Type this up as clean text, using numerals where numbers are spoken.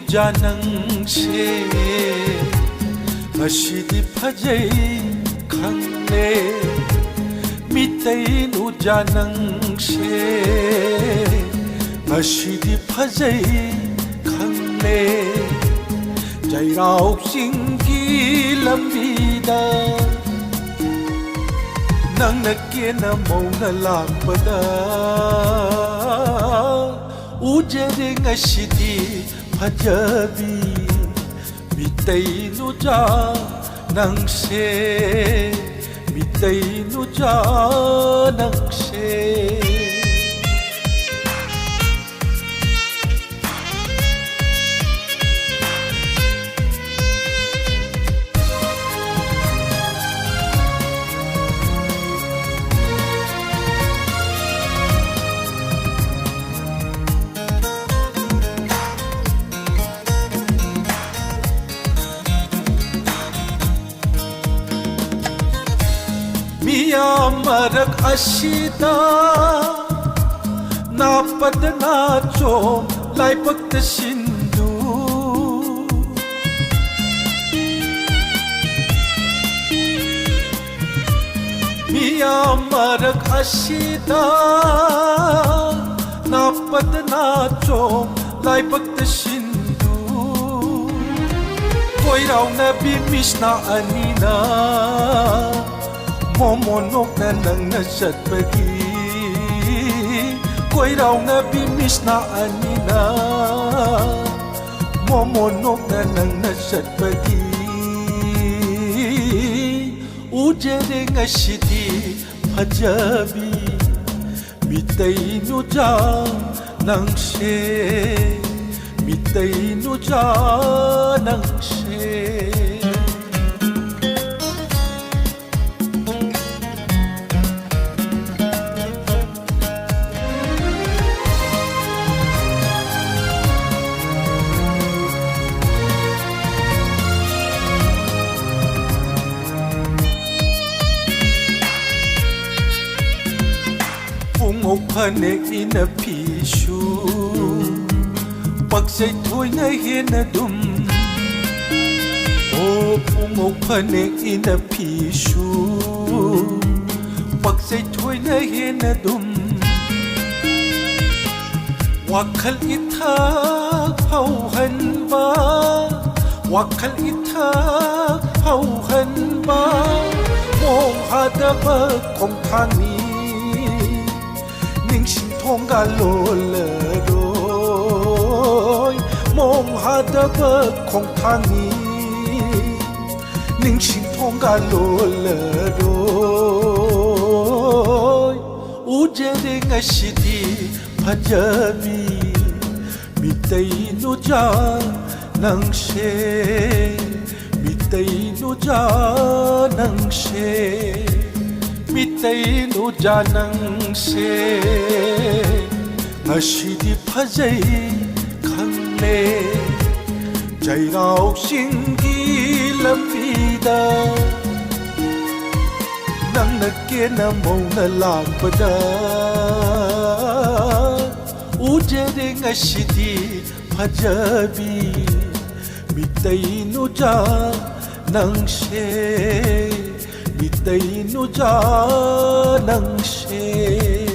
नुजा नंगसे ngashidi phajai khangle mitai nuja nangse ngashidi phajai khangle jairau singki lambida nangna kena mauna lakpada ujere ngashidi phajabi mitai nuja nangse mitai nuja nangse Marak asida napad na chom lai pakta sindu miya marak asida napad na chom lai pakta sindu koi rau na bi misna anina Momonok na nang nasatpagi Koi raw na bimis na anina Momonok na nang nasatpagi Ujere ngashidi phajabi Mitay nuja nangse Mitay nuja nangse Pungok panek ina pishu Pagsay toy na hinadum Oh, pungok panek ina pishu Pagsay toy na hinadum Wakal itak pauhan ba Wakal itak pauhan ba Mong hadabag kong tani Ningsing thongga lola roi Mong hadabag kong tani Ningsing thongga lola roi Ujere ngashidi phajabi Mitay nuja nangse Mitay nuja nangse Mitay nuja nangse ngashidi phajai khangle jairau singgi lambida nangna kena mauna lakpada ujere ngashidi phajabi mitay nuja nangse Mitay nuja nangse